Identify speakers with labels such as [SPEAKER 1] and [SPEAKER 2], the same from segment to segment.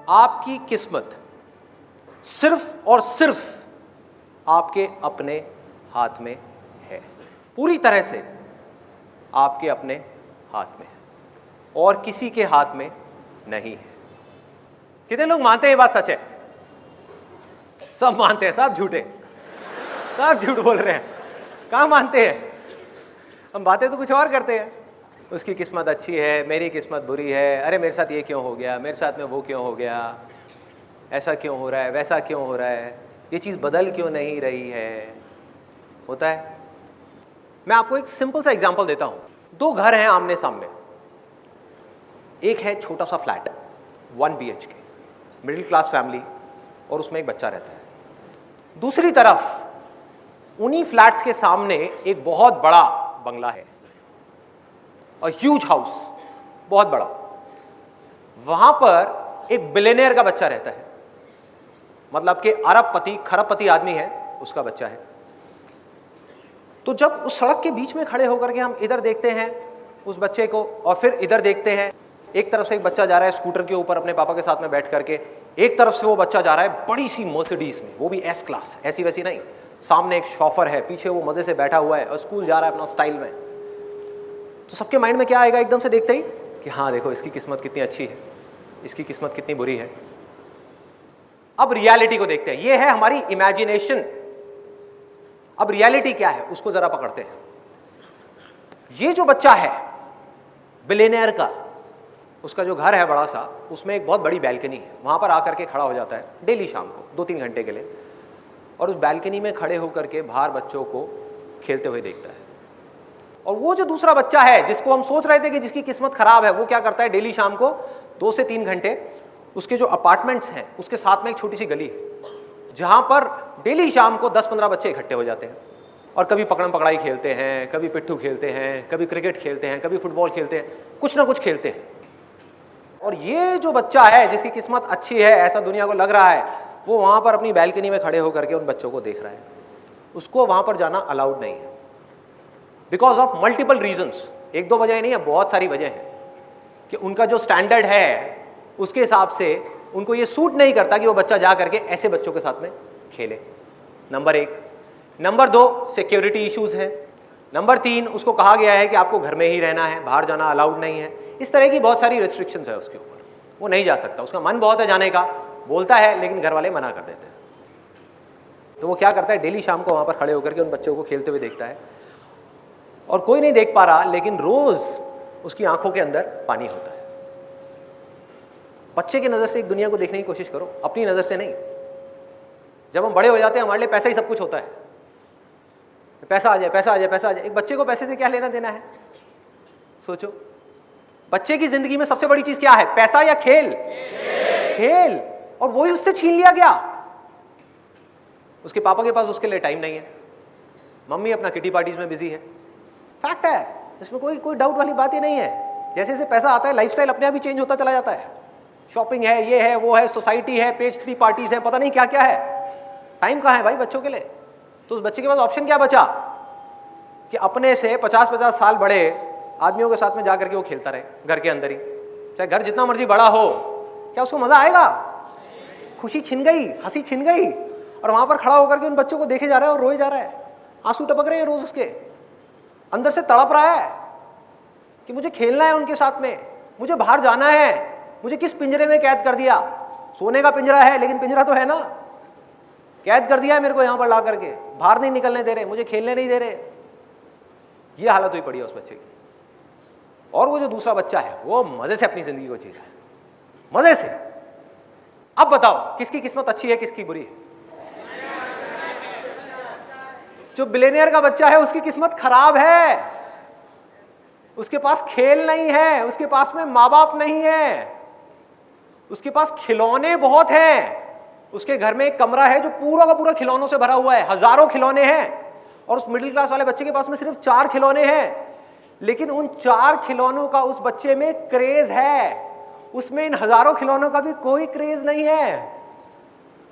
[SPEAKER 1] आपकी किस्मत सिर्फ और सिर्फ आपके अपने हाथ में है, पूरी तरह से आपके अपने हाथ में है और किसी के हाथ में नहीं है। कितने लोग मानते हैं ये बात सच है? सब मानते हैं, सब झूठे, सब झूठ बोल रहे हैं। कहाँ मानते हैं? हम बातें तो कुछ और करते हैं। उसकी किस्मत अच्छी है, मेरी किस्मत बुरी है, अरे मेरे साथ ये क्यों हो गया, मेरे साथ में वो क्यों हो गया, ऐसा क्यों हो रहा है, वैसा क्यों हो रहा है, ये चीज़ बदल क्यों नहीं रही है। होता है। मैं आपको एक सिंपल सा एग्जांपल देता हूँ। दो घर हैं आमने सामने। एक है छोटा सा flat 1 BHK, middle class family, और उसमें एक बच्चा रहता है। दूसरी तरफ उन्हीं फ्लैट्स के सामने एक बहुत बड़ा बंगला है, और ह्यूज हाउस, बहुत बड़ा। वहां पर एक बिलियनियर का बच्चा रहता है, मतलब कि अरबपति खरबपति आदमी है, उसका बच्चा है। तो जब उस सड़क के बीच में खड़े होकर के हम इधर देखते हैं उस बच्चे को और फिर इधर देखते हैं, एक तरफ से एक बच्चा जा रहा है स्कूटर के ऊपर अपने पापा के साथ में बैठ करके, एक तरफ से वो बच्चा जा रहा है बड़ी सी मर्सिडीज में, वो भी S क्लास, ऐसी वैसी नहीं। सामने एक शॉफर है, पीछे वो मजे से बैठा हुआ है और स्कूल जा रहा है अपना स्टाइल में। तो सबके माइंड में क्या आएगा एकदम से देखते ही कि हाँ देखो इसकी किस्मत कितनी अच्छी है, इसकी किस्मत कितनी बुरी है। अब रियलिटी को देखते हैं, ये है हमारी इमेजिनेशन। अब रियलिटी क्या है उसको जरा पकड़ते हैं। ये जो बच्चा है बिलियनियर का, उसका जो घर है बड़ा सा, उसमें एक बहुत बड़ी बैल्कनी है। वहां पर आकर के खड़ा हो जाता है डेली शाम को 2-3 घंटे के लिए, और उस बैल्कनी में खड़े होकर के बाहर बच्चों को खेलते हुए देखता है। और वो जो दूसरा बच्चा है जिसको हम सोच रहे थे कि जिसकी किस्मत खराब है, वो क्या करता है, डेली शाम को 2 से 3 घंटे उसके जो अपार्टमेंट्स हैं उसके साथ में एक छोटी सी गली है जहां पर डेली शाम को 10-15 बच्चे इकट्ठे हो जाते हैं और कभी पकड़म पकड़ाई खेलते हैं, कभी पिट्ठू खेलते हैं, कभी क्रिकेट खेलते हैं, कभी फुटबॉल खेलते हैं, कुछ ना कुछ खेलते हैं। और ये जो बच्चा है जिसकी किस्मत अच्छी है, ऐसा दुनिया को लग रहा है, वो वहां पर अपनी बैल्कनी में खड़े होकर के उन बच्चों को देख रहा है। उसको वहां पर जाना अलाउड नहीं है, बिकॉज ऑफ मल्टीपल रीजंस। 1-2 वजह नहीं है, बहुत सारी वजह है कि उनका जो स्टैंडर्ड है उसके हिसाब से उनको ये सूट नहीं करता कि वो बच्चा जा करके ऐसे बच्चों के साथ में खेले। नंबर 1। नंबर 2, सिक्योरिटी इश्यूज है। नंबर 3, उसको कहा गया है कि आपको घर में ही रहना है, बाहर जाना अलाउड नहीं है। इस तरह की बहुत सारी रेस्ट्रिक्शंस है उसके ऊपर, वो नहीं जा सकता। उसका मन बहुत है जाने का, बोलता है, लेकिन घर वाले मना कर देते हैं। तो वो क्या करता है, डेली शाम को वहां पर खड़े होकर के उन बच्चों को खेलते हुए देखता है, और कोई नहीं देख पा रहा, लेकिन रोज उसकी आंखों के अंदर पानी होता है। बच्चे की नजर से एक दुनिया को देखने की कोशिश करो, अपनी नजर से नहीं। जब हम बड़े हो जाते हैं हमारे लिए पैसा ही सब कुछ होता है, पैसा आ जाए, पैसा आ जाए, पैसा आ जाए। एक बच्चे को पैसे से क्या लेना देना है? सोचो, बच्चे की जिंदगी में सबसे बड़ी चीज क्या है, पैसा या खेल? खेल। और वही उससे छीन लिया गया। उसके पापा के पास उसके लिए टाइम नहीं है, मम्मी अपना किटी पार्टीज में बिजी है। फैक्ट है, इसमें कोई डाउट वाली बात ही नहीं है। जैसे जैसे पैसा आता है लाइफस्टाइल अपने आप ही चेंज होता चला जाता है। शॉपिंग है, ये है, वो है, सोसाइटी है, पेज 3 पार्टीज है, पता नहीं क्या क्या है। टाइम कहाँ है भाई बच्चों के लिए? तो उस बच्चे के पास ऑप्शन क्या बचा कि अपने से 50-50 साल बड़े आदमियों के साथ में जाकर के वो खेलता रहे घर के अंदर ही। चाहे घर जितना मर्जी बड़ा हो, क्या उसको मजा आएगा? खुशी छिन गई, हंसी छिन गई। और वहां पर खड़ा होकर के उन बच्चों को देखे जा रहा है और रोए जा रहा है, आंसू टपक रहे हैं रोज, उसके अंदर से तड़प रहा है कि मुझे खेलना है उनके साथ में, मुझे बाहर जाना है। मुझे किस पिंजरे में कैद कर दिया? सोने का पिंजरा है, लेकिन पिंजरा तो है ना। कैद कर दिया है मेरे को यहां पर ला करके, बाहर नहीं निकलने दे रहे, मुझे खेलने नहीं दे रहे। ये हालत हुई पड़ी है उस बच्चे की। और वो जो दूसरा बच्चा है वो मजे से अपनी जिंदगी को जी रहा है, मजे से। अब बताओ किसकी किस्मत अच्छी है, किसकी बुरी है? जो बिलियनियर का बच्चा है उसकी किस्मत खराब है। उसके पास खेल नहीं है, उसके पास में माँ बाप नहीं है, उसके पास खिलौने बहुत हैं। उसके घर में एक कमरा है जो पूरा का पूरा खिलौनों से भरा हुआ है, हजारों खिलौने हैं। और उस मिडिल क्लास वाले बच्चे के पास में सिर्फ 4 खिलौने हैं, लेकिन उन 4 खिलौनों का उस बच्चे में क्रेज है, उसमें इन हजारों खिलौनों का भी कोई क्रेज नहीं है।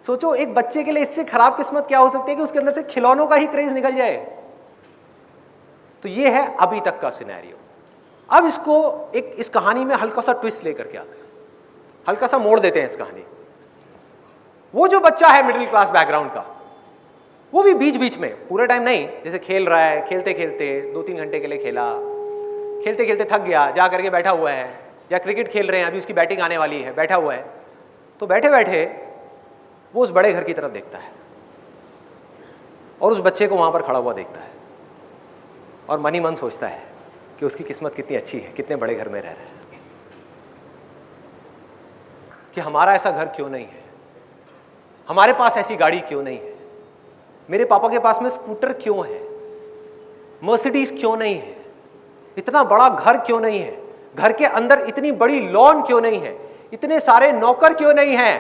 [SPEAKER 1] सोचो, एक बच्चे के लिए इससे खराब किस्मत क्या हो सकती है कि उसके अंदर से खिलौनों का ही क्रेज निकल जाए। तो ये है अभी तक का सिनेरियो। अब इसको इस कहानी में हल्का सा ट्विस्ट लेकर के आते हैं। हल्का सा मोड़ देते हैं इस कहानी। वो जो बच्चा है मिडिल क्लास बैकग्राउंड का, वो भी बीच बीच में, पूरे टाइम नहीं, जैसे खेल रहा है, खेलते खेलते 2-3 घंटे के लिए खेला, खेलते खेलते थक गया, जा करके बैठा हुआ है, या क्रिकेट खेल रहे हैं, अभी उसकी बैटिंग आने वाली है, बैठा हुआ है, तो बैठे बैठे वो उस बड़े घर की तरफ देखता है और उस बच्चे को वहां पर खड़ा हुआ देखता है और मन ही मन सोचता है कि उसकी किस्मत कितनी अच्छी है, कितने बड़े घर में रह रहा है, कि हमारा ऐसा घर क्यों नहीं है, हमारे पास ऐसी गाड़ी क्यों नहीं है, मेरे पापा के पास में स्कूटर क्यों है, मर्सिडीज क्यों नहीं है, इतना बड़ा घर क्यों नहीं है, घर के अंदर इतनी बड़ी लॉन क्यों नहीं है, इतने सारे नौकर क्यों नहीं है,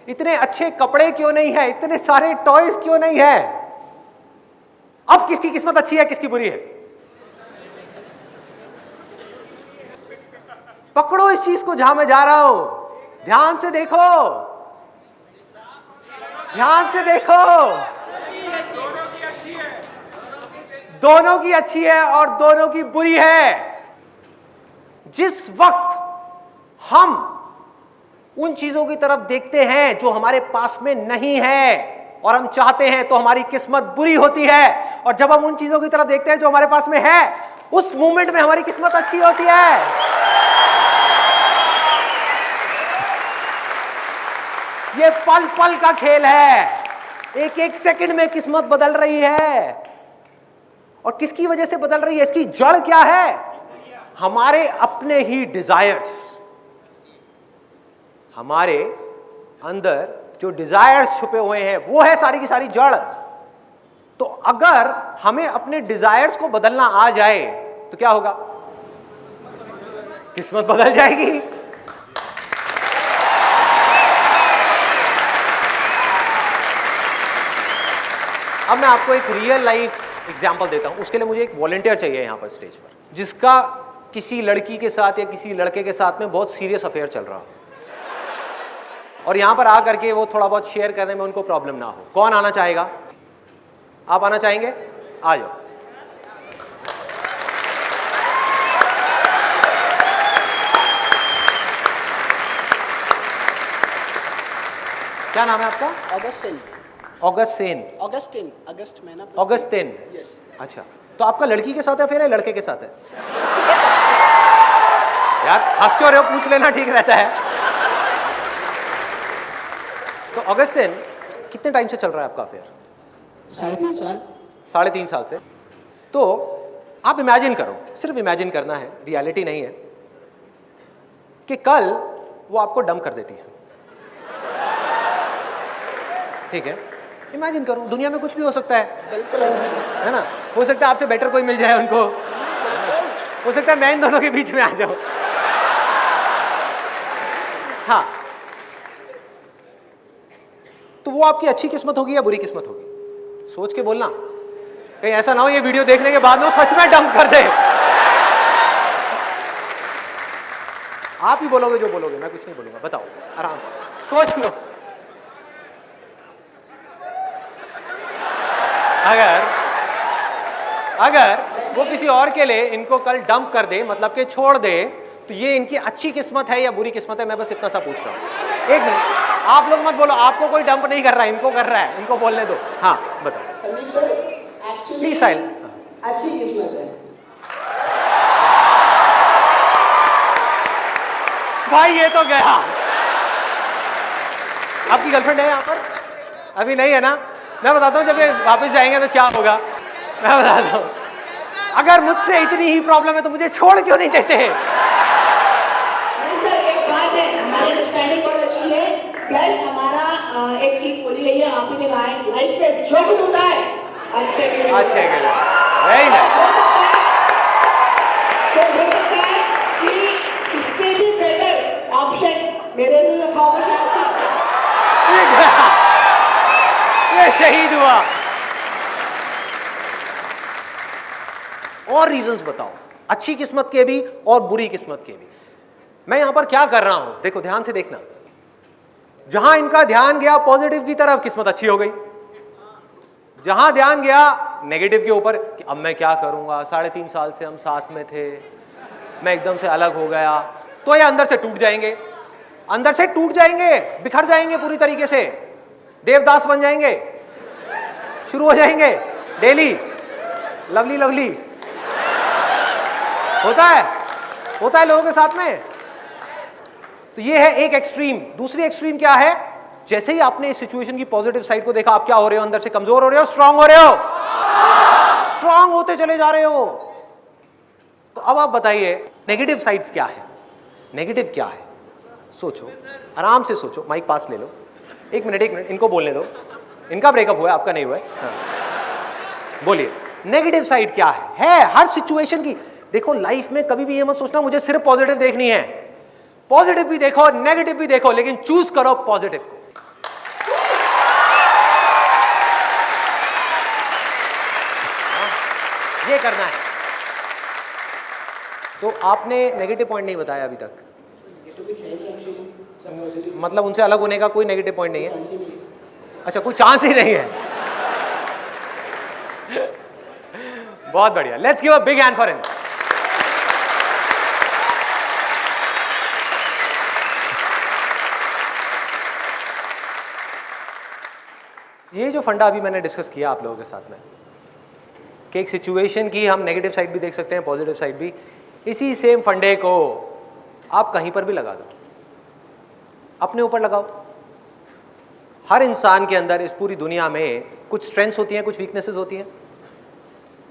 [SPEAKER 1] इतने अच्छे कपड़े क्यों नहीं है, इतने सारे टॉयज क्यों नहीं है। अब किसकी किस्मत अच्छी है, किसकी बुरी है? पकड़ो इस चीज को जहां मैं जा रहा हूं, ध्यान से देखो, ध्यान से देखो। दोनों की अच्छी है और दोनों की बुरी है। जिस वक्त हम उन चीजों की तरफ देखते हैं जो हमारे पास में नहीं है और हम चाहते हैं, तो हमारी किस्मत बुरी होती है, और जब हम उन चीजों की तरफ देखते हैं जो हमारे पास में है, उस मोमेंट में हमारी किस्मत अच्छी होती है। ये पल पल का खेल है, एक एक सेकंड में किस्मत बदल रही है। और किसकी वजह से बदल रही है? इसकी जड़ क्या है? हमारे अपने ही डिजायर्स। हमारे अंदर जो डिजायर्स छुपे हुए हैं, वो है सारी की सारी जड़। तो अगर हमें अपने डिजायर्स को बदलना आ जाए तो क्या होगा? किस्मत बदल जाएगी। अब मैं आपको एक रियल लाइफ एग्जाम्पल देता हूं। उसके लिए मुझे एक वॉलंटियर चाहिए यहां पर स्टेज पर, जिसका किसी लड़की के साथ या किसी लड़के के साथ में बहुत सीरियस अफेयर चल रहा हो, और यहां पर आकर के वो थोड़ा बहुत शेयर करने में उनको प्रॉब्लम ना हो। कौन आना चाहेगा? आप आना चाहेंगे? आ जाओ। क्या नाम है आपका?
[SPEAKER 2] ऑगस्टिन।
[SPEAKER 1] ऑगस्टिन।
[SPEAKER 2] ऑगस्टिन, अगस्त महीना।
[SPEAKER 1] ऑगस्टिन।
[SPEAKER 2] यस।
[SPEAKER 1] अच्छा, तो आपका लड़की के साथ है फिर लड़के के साथ है? यार हंस क्यों रहे हो? पूछ लेना ठीक रहता है। तो ऑगस्टिन, कितने टाइम से चल रहा है आपका अफेयर?
[SPEAKER 2] 3.5 साल।
[SPEAKER 1] 3.5 साल से। तो आप इमेजिन करो, सिर्फ इमेजिन करना है, रियलिटी नहीं है, कि कल वो आपको डंप कर देती है। ठीक है, इमेजिन करो, दुनिया में कुछ भी हो सकता है,
[SPEAKER 2] बिल्कुल
[SPEAKER 1] है ना? हो सकता है आपसे बेटर कोई मिल जाए उनको, हो सकता है मैं इन दोनों के बीच में आ जाऊं। हाँ, तो वो आपकी अच्छी किस्मत होगी या बुरी किस्मत होगी? सोच के बोलना, कहीं ऐसा ना हो ये वीडियो देखने के बाद में सच में डंप कर दे। आप ही बोलोगे जो बोलोगे, मैं कुछ नहीं बोलूंगा। बताओ, आराम से सोच लो। अगर वो किसी और के लिए इनको कल डंप कर दे, मतलब कि छोड़ दे, तो ये इनकी अच्छी किस्मत है या बुरी किस्मत है? मैं बस इतना सा पूछ रहा हूँ। एक मिनट, आप लोग मत बोलो, आपको कोई डंप नहीं कर रहा है, इनको कर रहा है, इनको बोलने दो। हाँ बताओ प्लीज। साइलेंट।
[SPEAKER 2] अच्छी किस्मत है
[SPEAKER 1] भाई, ये तो गया। आपकी गर्लफ्रेंड है यहाँ पर? अभी नहीं है ना? मैं बताता हूँ, जब ये वापस जाएंगे तो क्या होगा, मैं बताता हूँ। अगर मुझसे इतनी ही प्रॉब्लम है तो मुझे छोड़ क्यों नहीं देते हैं?
[SPEAKER 2] सर, एक बात है, हमारी अंडरस्टैंडिंग बहुत अच्छी है। प्लस हमारा एक चीज बोली गई है, आप ही ने कहा है, लाइफ में जो कुछ होता है अच्छे के लिए।
[SPEAKER 1] अच्छे के लिए, वही ना।
[SPEAKER 2] तो हो सकता है कि इससे भी बेटर ऑप्शन मेरे लिए रखा होगा शायद।
[SPEAKER 1] ये शहीद हुआ। और रीजंस बताओ, अच्छी किस्मत के भी और बुरी किस्मत के भी। मैं यहां पर क्या कर रहा हूं, देखो ध्यान से देखना। जहां इनका ध्यान गया पॉजिटिव की तरफ, किस्मत अच्छी हो गई। जहां ध्यान गया नेगेटिव के ऊपर कि अब मैं क्या करूंगा, 3.5 साल से हम साथ में थे, मैं एकदम से अलग हो गया, तो ये अंदर से टूट जाएंगे, अंदर से टूट जाएंगे, बिखर जाएंगे पूरी तरीके से, देवदास बन जाएंगे, शुरू हो जाएंगे डेली लवली लवली। होता है लोगों के साथ में। तो ये है एक एक्सट्रीम। दूसरी एक्सट्रीम क्या है? जैसे ही आपने इस सिचुएशन की पॉजिटिव साइड को देखा, आप क्या हो रहे हो? अंदर से कमजोर हो रहे हो, स्ट्रांग हो रहे हो, स्ट्रांग होते चले जा रहे हो। तो अब आप बताइए नेगेटिव साइड्स क्या है? नेगेटिव क्या है? सोचो, आराम से सोचो। माइक पास ले लो। एक मिनट इनको बोलने दो। इनका ब्रेकअप हुआ है, आपका नहीं हुआ है। हाँ। बोलिए नेगेटिव साइड क्या है हर सिचुएशन की। देखो लाइफ में कभी भी ये मत सोचना मुझे सिर्फ पॉजिटिव देखनी है। पॉजिटिव भी देखो, नेगेटिव भी देखो, लेकिन चूज करो पॉजिटिव को। ये करना है। तो आपने नेगेटिव पॉइंट नहीं बताया अभी तक। मतलब उनसे अलग होने का कोई नेगेटिव पॉइंट नहीं है? अच्छा, कोई चांस ही नहीं है। बहुत बढ़िया, let's give a big hand for him. ये जो फंडा अभी मैंने डिस्कस किया आप लोगों के साथ में कि एक सिचुएशन की हम नेगेटिव साइड भी देख सकते हैं, पॉजिटिव साइड भी, इसी सेम फंडे को आप कहीं पर भी लगा दो, अपने ऊपर लगाओ। हर इंसान के अंदर इस पूरी दुनिया में कुछ स्ट्रेंथ्स होती हैं, कुछ वीकनेसेस होती हैं।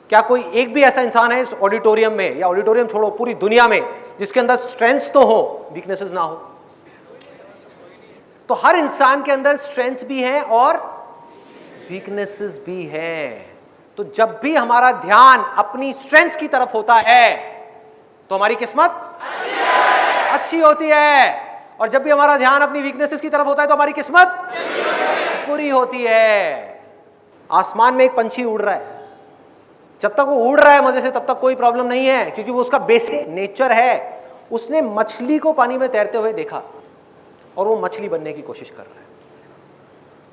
[SPEAKER 1] क्या कोई एक भी ऐसा इंसान है इस ऑडिटोरियम में, या ऑडिटोरियम छोड़ो पूरी दुनिया में, जिसके अंदर स्ट्रेंथ्स तो हो, वीकनेसेस ना हो? तो हर इंसान के अंदर स्ट्रेंथ्स भी हैं और वीकनेसेस भी हैं। तो जब भी हमारा ध्यान अपनी स्ट्रेंथ्स की तरफ होता है तो हमारी किस्मत अच्छी होती है, और जब भी हमारा ध्यान अपनी वीकनेसेस की तरफ होता है तो हमारी किस्मत बुरी होती है। आसमान में एक पंछी उड़ रहा है, जब तक वो उड़ रहा है मजे से तब तक कोई प्रॉब्लम नहीं है, क्योंकि वो उसका बेसिक नेचर है। उसने मछली को पानी में तैरते हुए देखा और वो मछली बनने की कोशिश कर रहा है।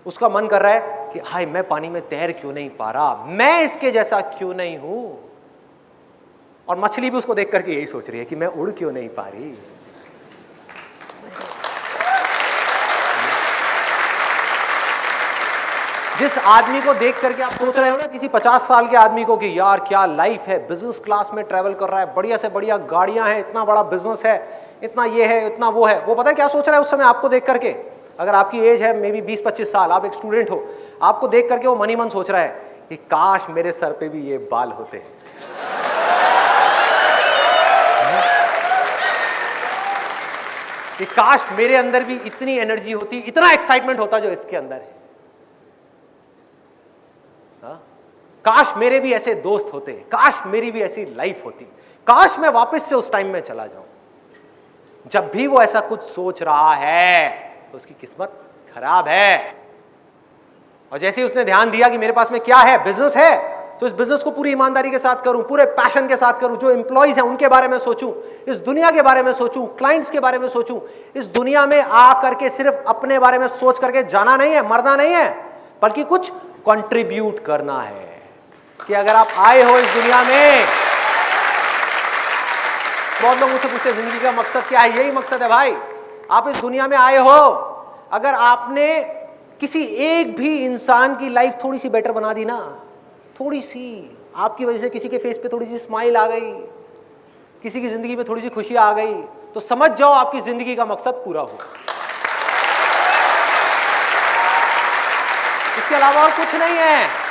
[SPEAKER 1] उसका मन कर रहा है कि हाय मैं पानी में तैर क्यों नहीं पा रहा, मैं इसके जैसा क्यों नहीं हूं। और मछली भी उसको देख करके यही सोच रही है कि मैं उड़ क्यों नहीं पा रही। जिस आदमी को देख करके आप सोच रहे हो ना, किसी 50 साल के आदमी को, कि यार क्या लाइफ है, बिजनेस क्लास में ट्रैवल कर रहा है, बढ़िया से बढ़िया गाड़ियां हैं, इतना बड़ा बिजनेस है, इतना ये है, इतना वो है, वो पता है क्या सोच रहा है उस समय आपको देख करके? अगर आपकी एज है मे बी 20-25 साल, आप एक स्टूडेंट हो, आपको देख करके वो मन ही मन सोच रहा है कि काश मेरे सर पे भी ये बाल होते। कि काश मेरे अंदर भी इतनी एनर्जी होती, इतना एक्साइटमेंट होता जो इसके अंदर है। काश मेरे भी ऐसे दोस्त होते, काश मेरी भी ऐसी लाइफ होती, काश मैं वापस से उस टाइम में चला जाऊं। जब भी वो ऐसा कुछ सोच रहा है तो उसकी किस्मत खराब है। और जैसे ही उसने ध्यान दिया कि मेरे पास में क्या है, बिजनेस है, तो इस बिजनेस को पूरी ईमानदारी के साथ करूं, पूरे पैशन के साथ करूं, जो एम्प्लॉइज हैं उनके बारे में सोचूं, इस दुनिया के बारे में सोचूं, क्लाइंट्स के बारे में सोचूं। इस दुनिया में आ करके सिर्फ अपने बारे में सोच करके जाना नहीं है, मरना नहीं है, बल्कि कुछ कंट्रीब्यूट करना है। कि अगर आप आए हो इस दुनिया में, बहुत लोग मुझसे पूछते हैं जिंदगी का मकसद क्या है? यही मकसद है भाई, आप इस दुनिया में आए हो, अगर आपने किसी एक भी इंसान की लाइफ थोड़ी सी बेटर बना दी ना, थोड़ी सी, आपकी वजह से किसी के फेस पे थोड़ी सी स्माइल आ गई, किसी की जिंदगी में थोड़ी सी खुशी आ गई, तो समझ जाओ आपकी जिंदगी का मकसद पूरा हो। इसके अलावा और कुछ नहीं है।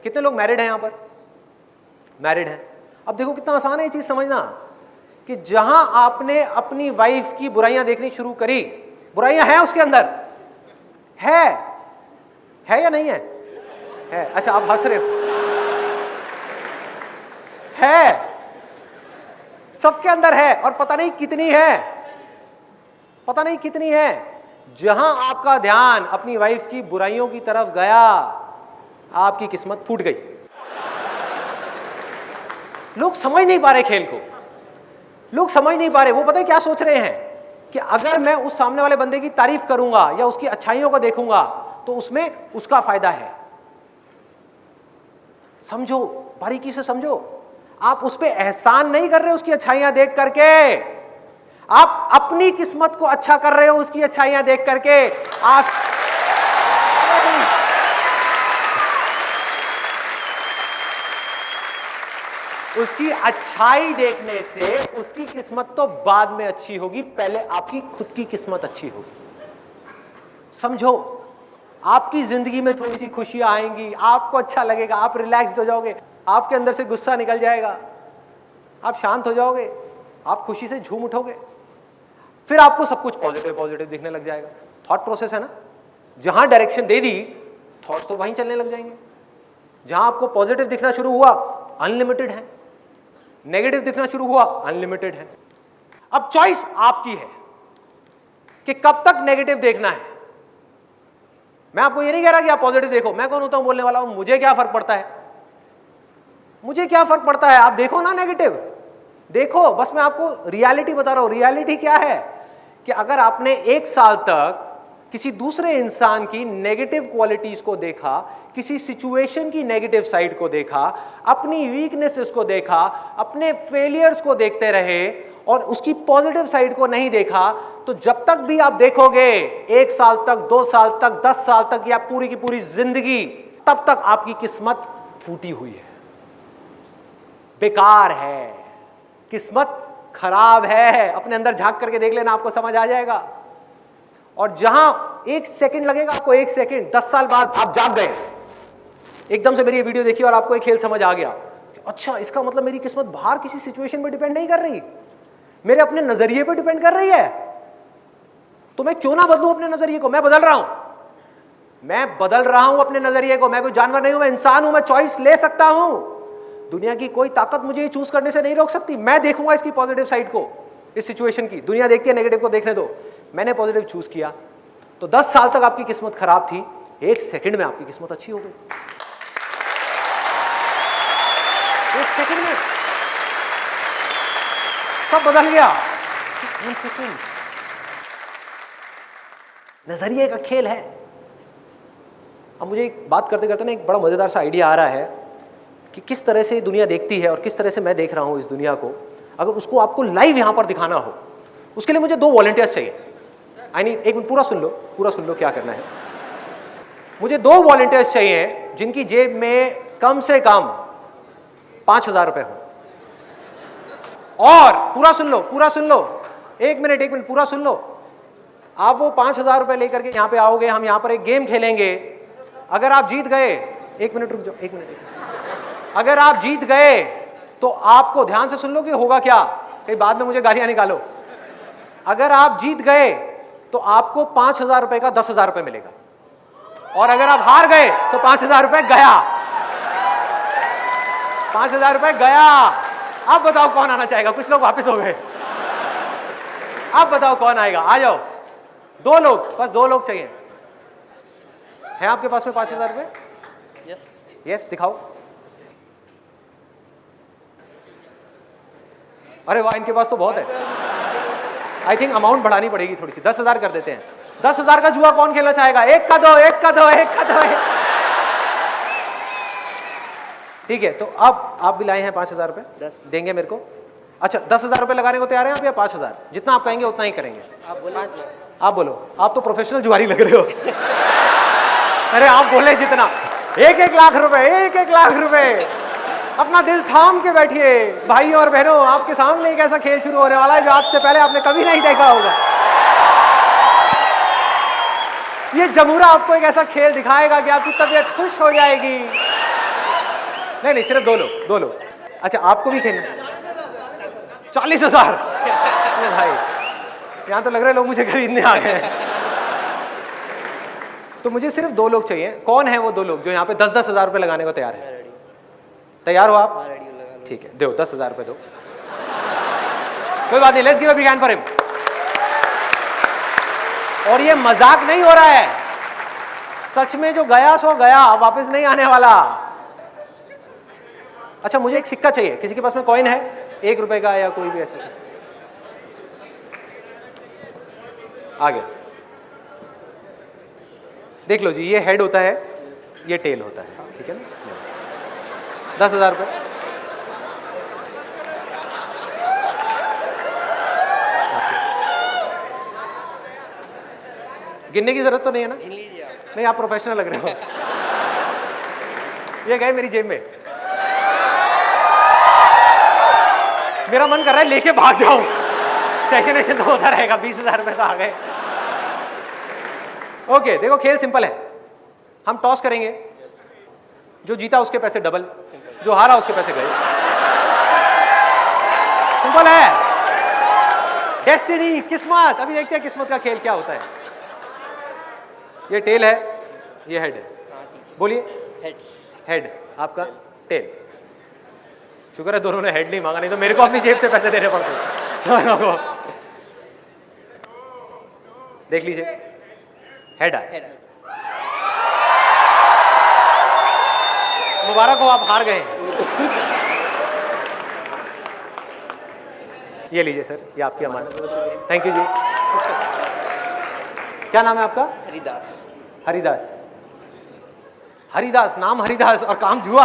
[SPEAKER 1] कितने लोग मैरिड हैं यहां पर? मैरिड हैं। अब देखो कितना आसान है ये चीज समझना, कि जहां आपने अपनी वाइफ की बुराइयां देखनी शुरू करी, बुराइयां हैं उसके अंदर, है या नहीं है? है। अच्छा आप हंस रहे हो। है, सबके अंदर है, और पता नहीं कितनी है, पता नहीं कितनी है। जहां आपका ध्यान अपनी वाइफ की बुराइयों की तरफ गया, आपकी किस्मत फूट गई। लोग समझ नहीं पा रहे खेल को, लोग समझ नहीं पा रहे। वो पता है क्या सोच रहे हैं कि अगर मैं उस सामने वाले बंदे की तारीफ करूंगा या उसकी अच्छाइयों को देखूंगा तो उसमें उसका फायदा है। समझो, बारीकी से समझो। आप उस पर एहसान नहीं कर रहे उसकी अच्छाइयां देख करके, आप अपनी किस्मत को अच्छा कर रहे हो उसकी अच्छाइयां देख करके। आप उसकी अच्छाई देखने से उसकी किस्मत तो बाद में अच्छी होगी, पहले आपकी खुद की किस्मत अच्छी होगी। समझो, आपकी जिंदगी में थोड़ी सी खुशियां आएंगी, आपको अच्छा लगेगा, आप रिलैक्स्ड हो जाओगे, आपके अंदर से गुस्सा निकल जाएगा, आप शांत हो जाओगे, आप खुशी से झूम उठोगे, फिर आपको सब कुछ पॉजिटिव पॉजिटिव दिखने लग जाएगा। थॉट प्रोसेस है ना, जहां डायरेक्शन दे दी थॉट्स तो वहीं चलने लग जाएंगे। जहां आपको पॉजिटिव दिखना शुरू हुआ अनलिमिटेड है, नेगेटिव दिखना शुरू हुआ अनलिमिटेड है। अब चॉइस आपकी है कि कब तक नेगेटिव देखना है। मैं आपको ये नहीं कह रहा कि आप पॉजिटिव देखो, मैं कौन होता हूं बोलने वाला हूं, मुझे क्या फर्क पड़ता है, मुझे क्या फर्क पड़ता है, आप देखो ना नेगेटिव देखो, बस मैं आपको रियलिटी बता रहा हूं। रियलिटी क्या है कि अगर आपने 1 साल तक किसी दूसरे इंसान की नेगेटिव क्वालिटीज को देखा, किसी सिचुएशन की नेगेटिव साइड को देखा, अपनी वीकनेसेस को देखा, अपने फेलियर्स को देखते रहे और उसकी पॉजिटिव साइड को नहीं देखा, तो जब तक भी आप देखोगे 1 साल तक, 2 साल तक, 10 साल तक या पूरी की पूरी जिंदगी, तब तक आपकी किस्मत फूटी हुई है, बेकार है, किस्मत खराब है। अपने अंदर झांक करके देख लेना, आपको समझ आ जाएगा। और जहां 1 सेकंड लगेगा आपको, 1 सेकंड, 10 साल बाद आप जाग गए, एकदम से मेरी ये वीडियो देखी और आपको एक खेल समझ आ गया कि अच्छा, इसका मतलब मेरी किस्मत बाहर किसी सिचुएशन पे डिपेंड नहीं कर रही, मेरे अपने नजरिए पे डिपेंड कर रही है। तो मैं क्यों ना बदलूं अपने नजरिए को। मैं बदल रहा हूं, मैं बदल रहा हूं अपने नजरिए को। मैं कोई जानवर नहीं हूं, मैं इंसान हूं, मैं चॉइस ले सकता हूं। दुनिया की कोई ताकत मुझे चूज करने से नहीं रोक सकती। मैं देखूंगा इसकी पॉजिटिव साइड को, इस सिचुएशन की। दुनिया देखती है नेगेटिव को, देखने दो। मैंने पॉजिटिव चूज किया, तो 10 साल तक आपकी किस्मत खराब थी, 1 सेकंड में आपकी किस्मत अच्छी हो गई। 1 सेकंड में सब बदल गया। 1 सेकंड, नजरिए का खेल है। अब मुझे एक बात करते करते ना एक बड़ा मजेदार सा आइडिया आ रहा है कि किस तरह से दुनिया देखती है और किस तरह से मैं देख रहा हूं इस दुनिया को। अगर उसको आपको लाइव यहां पर दिखाना हो, उसके लिए मुझे 2 वॉलंटियर्स चाहिए। आई नीड, एक मिनट, पूरा सुन लो क्या करना है। मुझे 2 वॉलंटियर्स चाहिए जिनकी जेब में कम से कम 5,000 रुपए हो। और पूरा सुन लो, एक मिनट, पूरा सुन लो। आप वो 5,000 रुपए लेकर के यहां पे आओगे, हम यहां पर एक गेम खेलेंगे। अगर आप जीत गए, 1 मिनट रुक जाओ, 1 मिनट। अगर आप जीत गए तो आपको, ध्यान से सुन लो कि होगा क्या, कहीं बाद में मुझे गालियां निकालो। अगर आप जीत गए तो आपको 5,000 रुपए का 10,000 रुपए मिलेगा, और अगर आप हार गए तो 5,000 रुपए गया। 5,000 रुपए गया। अब बताओ कौन आना चाहेगा? कुछ लोग वापस हो गए। अब बताओ कौन आएगा? आ जाओ, 2 लोग, बस 2 लोग चाहिए। है आपके पास में 5,000 रुपए? यस, दिखाओ। अरे वाह, इनके पास तो बहुत है। आई थिंक अमाउंट बढ़ानी पड़ेगी थोड़ी सी, 10,000 कर देते हैं। 10,000 का जुआ कौन खेलना चाहेगा? एक का दो। ठीक है, तो अब आप भी लाए हैं 5,000 रुपए, देंगे मेरे को? अच्छा, 10,000 रुपए लगाने को तैयार हैं आप या 5,000? जितना आप कहेंगे उतना ही करेंगे। आप बोलो, आप तो प्रोफेशनल जुआरी लग रहे हो। अरे आप बोले जितना, 1-1 लाख रुपए, 1-1 लाख रुपए। अपना दिल थाम के बैठिए भाई और बहनों, आपके सामने एक ऐसा खेल शुरू होने वाला है जो आज से पहले आपने कभी नहीं देखा होगा। ये जमूरा आपको एक ऐसा खेल दिखाएगा कि आपकी तबीयत खुश हो जाएगी। नहीं, सिर्फ 2 लोग। अच्छा, आपको भी खेलना? 40,000। भाई, यहां तो लग रहा है लोग मुझे खरीदने आ गए। तो मुझे सिर्फ 2 लोग चाहिए। कौन है वो 2 लोग जो यहाँ पे 10-10 हजार रुपए लगाने को तैयार है? तैयार हो आप? ठीक है, दो 10,000 रुपए दो। कोई बात नहीं, let's give a big hand for him. और ये मजाक नहीं हो रहा है, सच में जो गया सो गया, वापस नहीं आने वाला। अच्छा, मुझे एक सिक्का चाहिए। किसी के पास में कॉइन है 1 रुपए का या कोई भी ऐसा? आ गया। देख लो जी, ये हेड होता है, ये टेल होता है, ठीक है ना? 10,000 रुपए। गिनने की जरूरत तो नहीं है ना? नहीं, आप प्रोफेशनल लग रहे हो। ये गए मेरी जेब में, मेरा मन कर रहा है लेके भाग जाऊं। सेशन तो होता रहेगा, 20,000 रुपए तो आ गए। ओके, देखो खेल सिंपल है। हम टॉस करेंगे, जो जीता उसके पैसे डबल, जो हारा उसके पैसे गए। सिंपल है। डेस्टिनी, किस्मत। अभी देखते हैं किस्मत का खेल क्या होता है। ये टेल है, ये हेड है। बोलिए। हेड आपका, टेल। शुक्र है दोनों ने हेड नहीं मांगा, नहीं तो मेरे को अपनी जेब से पैसे देने पड़ते। देख लीजिए, हेड है। मुबारक हो, आप हार गए। ये लीजिए सर, ये आपकी अमानत। थैंक यू जी। क्या नाम है आपका?
[SPEAKER 3] हरिदास।
[SPEAKER 1] हरिदास। हरिदास, नाम हरिदास और काम जुआ।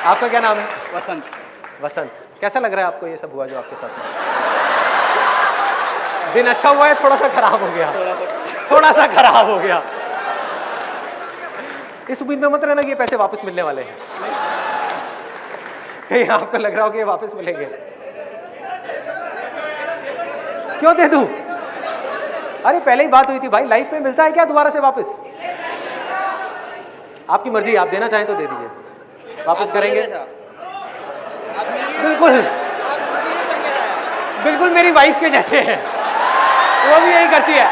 [SPEAKER 1] आपका क्या नाम है?
[SPEAKER 3] वसंत।
[SPEAKER 1] वसंत। कैसा लग रहा है आपको ये सब हुआ जो आपके साथ में? दिन अच्छा हुआ है, थोड़ा सा खराब हो गया? थोड़ा सा खराब हो गया। इस उम्मीद में मत रहना कि ये पैसे वापस मिलने वाले हैं। कहीं आपको लग रहा हो कि ये वापस मिलेंगे। क्यों दे दूं? अरे पहले ही बात हुई थी भाई, लाइफ में मिलता है क्या दोबारा से वापस? आपकी मर्जी, आप देना चाहें तो दे दीजिए, वापस करेंगे। बिल्कुल बिल्कुल मेरी वाइफ के जैसे है, वो भी यही करती है।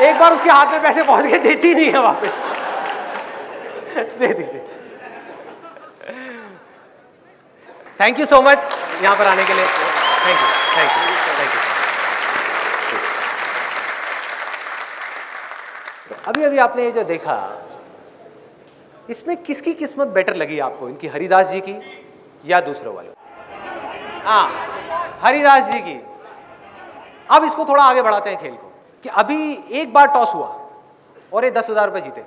[SPEAKER 1] एक बार उसके हाथ में पैसे पहुंच गए, देती नहीं है वापस। दे दीजिए। थैंक यू सो मच यहां पर आने के लिए। Thank you, thank you, thank you. तो अभी अभी आपने ये जो देखा, इसमें किसकी किस्मत बेटर लगी आपको? इनकी, हरिदास जी की या दूसरों वाले? हाँ, हरिदास जी की। अब इसको थोड़ा आगे बढ़ाते हैं खेल को, कि अभी एक बार टॉस हुआ और ये 10,000 रुपए जीते।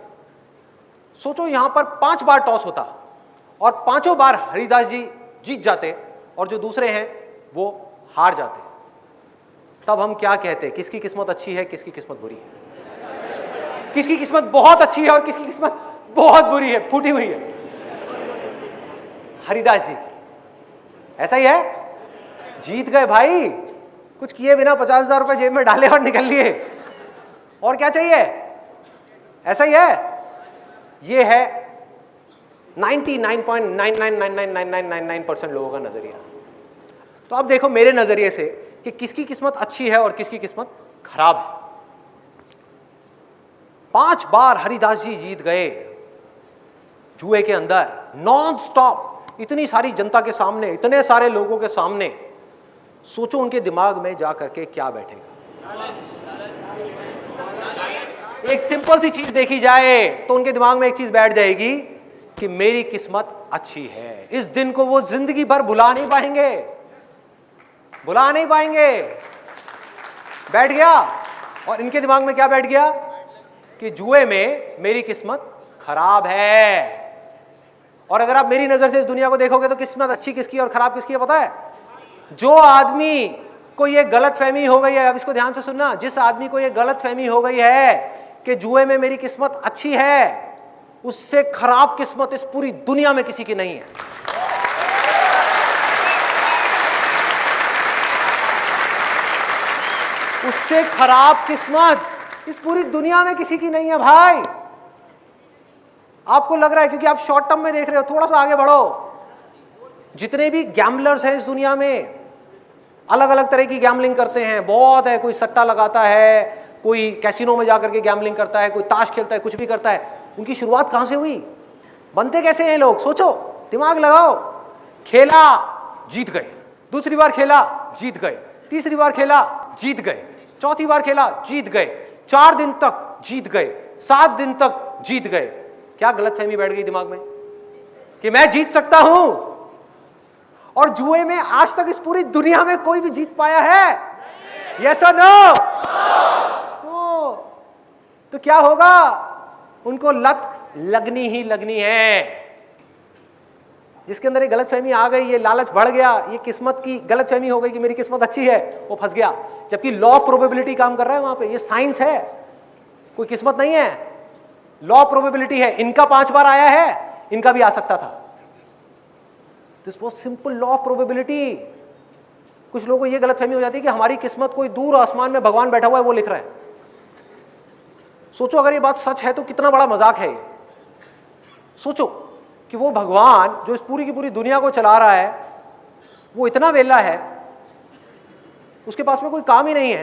[SPEAKER 1] सोचो यहां पर 5 बार टॉस होता और 5 बार हरिदास जी जीत जाते और जो दूसरे हैं वो हार जाते। तब हम क्या कहते? किसकी किस्मत अच्छी है, किसकी किस्मत बुरी है? किसकी किस्मत बहुत अच्छी है और किसकी किस्मत बहुत बुरी है, फूटी हुई है? हरिदास जी। ऐसा ही है, जीत गए भाई, कुछ किए बिना 50,000 रुपए जेब में डाले और निकल लिए। और क्या चाहिए? ऐसा ही है। ये है 99.99999999% लोगों का नजरिया। तो अब देखो मेरे नजरिए से कि किसकी किस्मत अच्छी है और किसकी किस्मत खराब है। 5 बार हरिदास जी जीत गए जुए के अंदर, नॉन स्टॉप, इतनी सारी जनता के सामने, इतने सारे लोगों के सामने। सोचो उनके दिमाग में जा करके क्या बैठेगा। एक सिंपल सी चीज देखी जाए तो उनके दिमाग में एक चीज बैठ जाएगी कि मेरी किस्मत अच्छी है। इस दिन को वो जिंदगी भर भुला नहीं पाएंगे, भुला नहीं पाएंगे। बैठ गया। और इनके दिमाग में क्या बैठ गया? कि जुए में मेरी किस्मत खराब है। और अगर आप मेरी नजर से इस दुनिया को देखोगे तो किस्मत अच्छी किसकी और खराब किसकी है पता है? जो आदमी को ये गलत फहमी हो गई है, अब इसको ध्यान से सुनना, जिस आदमी को ये गलत फहमी हो गई है कि जुए में मेरी किस्मत अच्छी है, उससे खराब किस्मत इस पूरी दुनिया में किसी की नहीं है। उससे खराब किस्मत इस पूरी दुनिया में किसी की नहीं है भाई। आपको लग रहा है क्योंकि आप शॉर्ट टर्म में देख रहे हो, थोड़ा सा आगे बढ़ो। जितने भी गैम्बलर्स हैं इस दुनिया में, अलग अलग तरह की गैम्बलिंग करते हैं, बहुत है। कोई सट्टा लगाता है, कोई कैसीनो में जाकर के गैम्बलिंग करता है, कोई ताश खेलता है, कुछ भी करता है। उनकी शुरुआत कहां से हुई? बनते कैसे हैं लोग? सोचो, दिमाग लगाओ। खेला, जीत गए। दूसरी बार खेला, जीत गए। तीसरी बार खेला, जीत गए। चौथी बार खेला, जीत गए। 4 दिन तक जीत गए, 7 दिन तक जीत गए। क्या गलतफहमी बैठ गई दिमाग में कि मैं जीत सकता हूं? और जुए में आज तक इस पूरी दुनिया में कोई भी जीत पाया है? यस और नो? तो क्या होगा? उनको लत लगनी ही लगनी है। जिसके अंदर ये गलतफहमी आ गई, ये लालच बढ़ गया, ये किस्मत की गलतफहमी हो गई कि मेरी किस्मत अच्छी है, वो फंस गया। जबकि लॉ ऑफ प्रोबेबिलिटी काम कर रहा है वहां पे, ये साइंस है। कोई किस्मत नहीं है, लॉ प्रोबेबिलिटी है। इनका 5 बार आया है, इनका भी आ सकता था। This was simple law of probability. कुछ लोगों को यह गलतफहमी हो जाती है कि हमारी किस्मत कोई दूर आसमान में भगवान बैठा हुआ है वो लिख रहा है। सोचो अगर ये बात सच है तो कितना बड़ा मजाक है ये। सोचो कि वो भगवान जो इस पूरी की पूरी दुनिया को चला रहा है वो इतना वेला है, उसके पास में कोई काम ही नहीं है,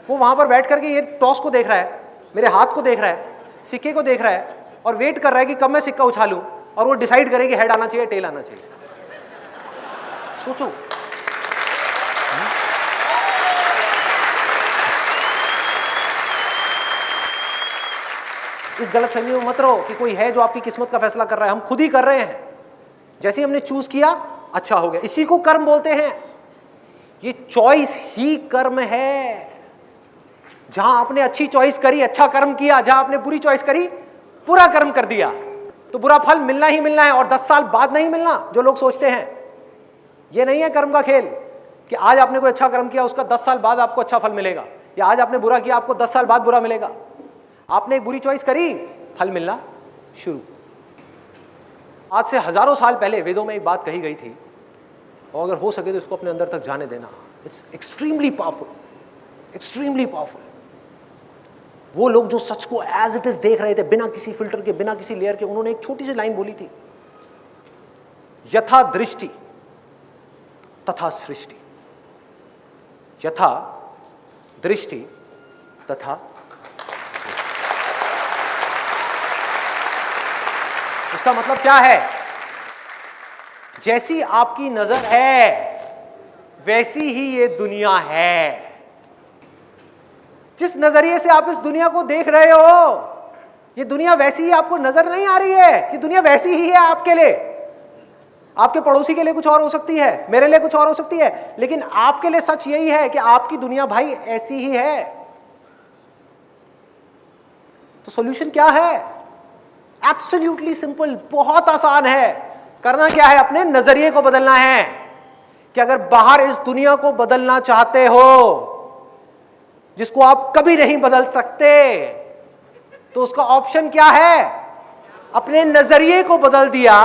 [SPEAKER 1] वो वहां पर बैठ करके ये टॉस को देख रहा है, मेरे हाथ को देख रहा है, सिक्के को देख रहा है और वेट कर रहा है कि कब मैं सिक्का उछालूं और वो डिसाइड करे कि हेड आना चाहिए टेल आना चाहिए। सोचो। इस गलतफहमी में मत रहो कि कोई है जो आपकी किस्मत का फैसला कर रहा है। हम खुद ही कर रहे हैं। जैसे हमने चूज किया अच्छा हो गया, इसी को कर्म बोलते हैं। ये चॉइस ही कर्म है। जहां आपने अच्छी चॉइस करी अच्छा कर्म किया, जहां आपने बुरी चॉइस करी बुरा कर्म कर दिया, तो बुरा फल मिलना ही मिलना है और 10 साल बाद नहीं मिलना जो लोग सोचते हैं। ये नहीं है कर्म का खेल कि आज आपने कोई अच्छा कर्म किया उसका 10 साल बाद आपको अच्छा फल मिलेगा, या आज आपने बुरा किया आपको 10 साल बाद बुरा मिलेगा। आपने एक बुरी चॉइस करी, फल मिलना शुरू। आज से हजारों साल पहले वेदों में एक बात कही गई थी और अगर हो सके तो इसको अपने अंदर तक जाने देना। It's extremely powerful, extremely powerful. वो लोग जो सच को एज इट इज देख रहे थे, बिना किसी फिल्टर के, बिना किसी लेयर के, उन्होंने एक छोटी सी लाइन बोली थी, यथा दृष्टि तथा सृष्टि, यथा दृष्टि तथा। इसका मतलब क्या है? जैसी आपकी नजर है वैसी ही ये दुनिया है। जिस नजरिए से आप इस दुनिया को देख रहे हो ये दुनिया वैसी ही आपको नजर नहीं आ रही है। ये दुनिया वैसी ही है आपके लिए। आपके पड़ोसी के लिए कुछ और हो सकती है, मेरे लिए कुछ और हो सकती है, लेकिन आपके लिए सच यही है कि आपकी दुनिया भाई ऐसी ही है। तो सॉल्यूशन क्या है? एब्सोल्युटली सिंपल, बहुत आसान है। करना क्या है? अपने नजरिए को बदलना है कि अगर बाहर इस दुनिया को बदलना चाहते हो जिसको आप कभी नहीं बदल सकते, तो उसका ऑप्शन क्या है? अपने नजरिए को बदल दिया,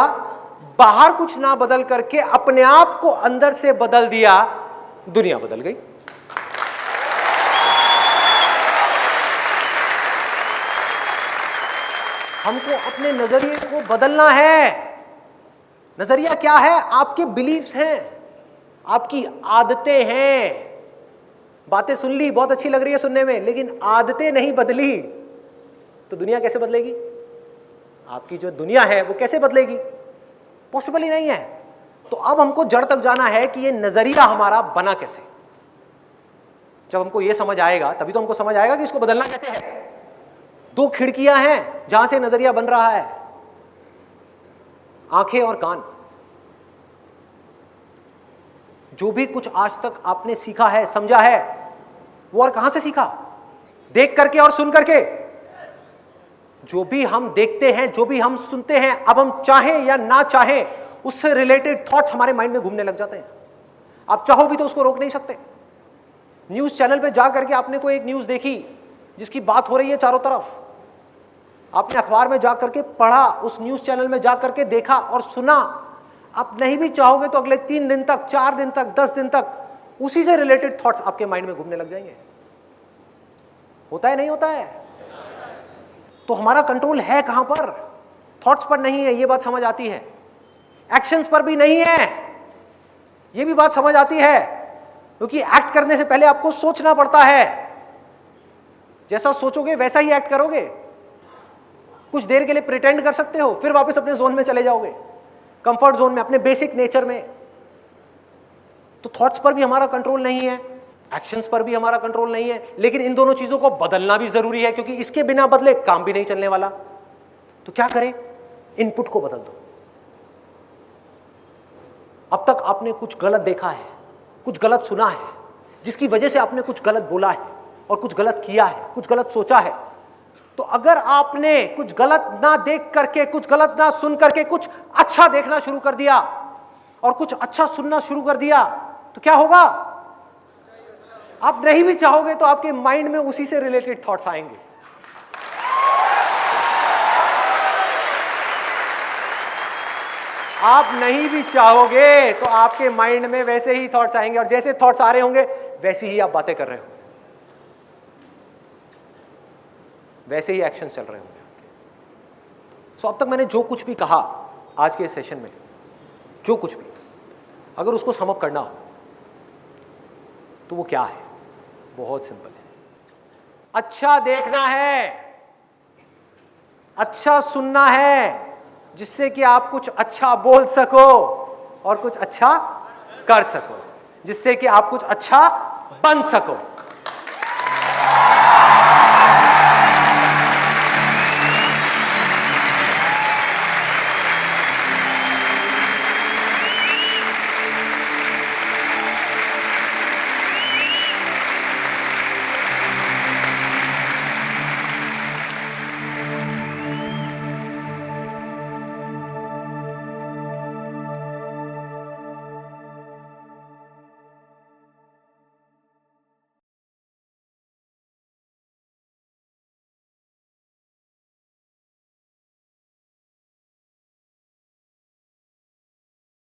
[SPEAKER 1] बाहर कुछ ना बदल करके अपने आप को अंदर से बदल दिया, दुनिया बदल गई। हमको अपने नजरिए को बदलना है। नजरिया क्या है? आपके बिलीव्स हैं, आपकी आदतें हैं। बातें सुन ली, बहुत अच्छी लग रही है सुनने में, लेकिन आदतें नहीं बदली तो दुनिया कैसे बदलेगी? आपकी जो दुनिया है वो कैसे बदलेगी? पॉसिबल ही नहीं है। तो अब हमको जड़ तक जाना है कि ये नजरिया हमारा बना कैसे। जब हमको ये समझ आएगा तभी तो हमको समझ आएगा कि इसको बदलना कैसे है। 2 खिड़कियां हैं जहां से नजरिया बन रहा है, आंखें और कान। जो भी कुछ आज तक आपने सीखा है, समझा है, वो और कहां से सीखा? देख करके और सुन करके। जो भी हम देखते हैं, जो भी हम सुनते हैं, अब हम चाहें या ना चाहें उससे रिलेटेड थॉट्स हमारे माइंड में घूमने लग जाते हैं। आप चाहो भी तो उसको रोक नहीं सकते। न्यूज चैनल पे जा करके आपने कोई एक न्यूज देखी जिसकी बात हो रही है चारों तरफ, आपने अखबार में जा करके पढ़ा, उस न्यूज चैनल में जा करके देखा और सुना। आप नहीं भी चाहोगे तो अगले 3 दिन तक, 4 दिन तक, 10 दिन तक उसी से रिलेटेड थॉट्स आपके माइंड में घूमने लग जाएंगे। होता है नहीं होता है? तो हमारा कंट्रोल है कहां पर? थॉट्स पर नहीं है, ये बात समझ आती है। एक्शंस पर भी नहीं है, ये भी बात समझ आती है, क्योंकि एक्ट करने से पहले आपको सोचना पड़ता है। जैसा सोचोगे वैसा ही एक्ट करोगे। कुछ देर के लिए प्रिटेंड कर सकते हो, फिर वापस अपने जोन में चले जाओगे, कंफर्ट जोन में, अपने बेसिक नेचर में। तो थॉट्स पर भी हमारा कंट्रोल नहीं है, एक्शंस पर भी हमारा कंट्रोल नहीं है, लेकिन इन दोनों चीजों को बदलना भी जरूरी है, क्योंकि इसके बिना बदले काम भी नहीं चलने वाला। तो क्या करें? इनपुट को बदल दो। अब तक आपने कुछ गलत देखा है, कुछ गलत सुना है, जिसकी वजह से आपने कुछ गलत बोला है और कुछ गलत किया है, कुछ गलत सोचा है। तो अगर आपने कुछ गलत ना देख करके, कुछ गलत ना सुन करके कुछ अच्छा देखना शुरू कर दिया और कुछ अच्छा सुनना शुरू कर दिया, तो क्या होगा? आप नहीं भी चाहोगे तो आपके माइंड में उसी से रिलेटेड थॉट्स आएंगे। आप नहीं भी चाहोगे तो आपके माइंड में वैसे ही थॉट्स आएंगे, और जैसे थॉट्स आ रहे होंगे वैसे ही आप बातें कर रहे होंगे, वैसे ही एक्शन चल रहे होंगे आपके। सो अब तक मैंने जो कुछ भी कहा आज के सेशन में, जो कुछ भी, अगर उसको सम अप करना हो तो वो क्या है? बहुत सिंपल है। अच्छा देखना है, अच्छा सुनना है, जिससे कि आप कुछ अच्छा बोल सको और कुछ अच्छा कर सको, जिससे कि आप कुछ अच्छा बन सको।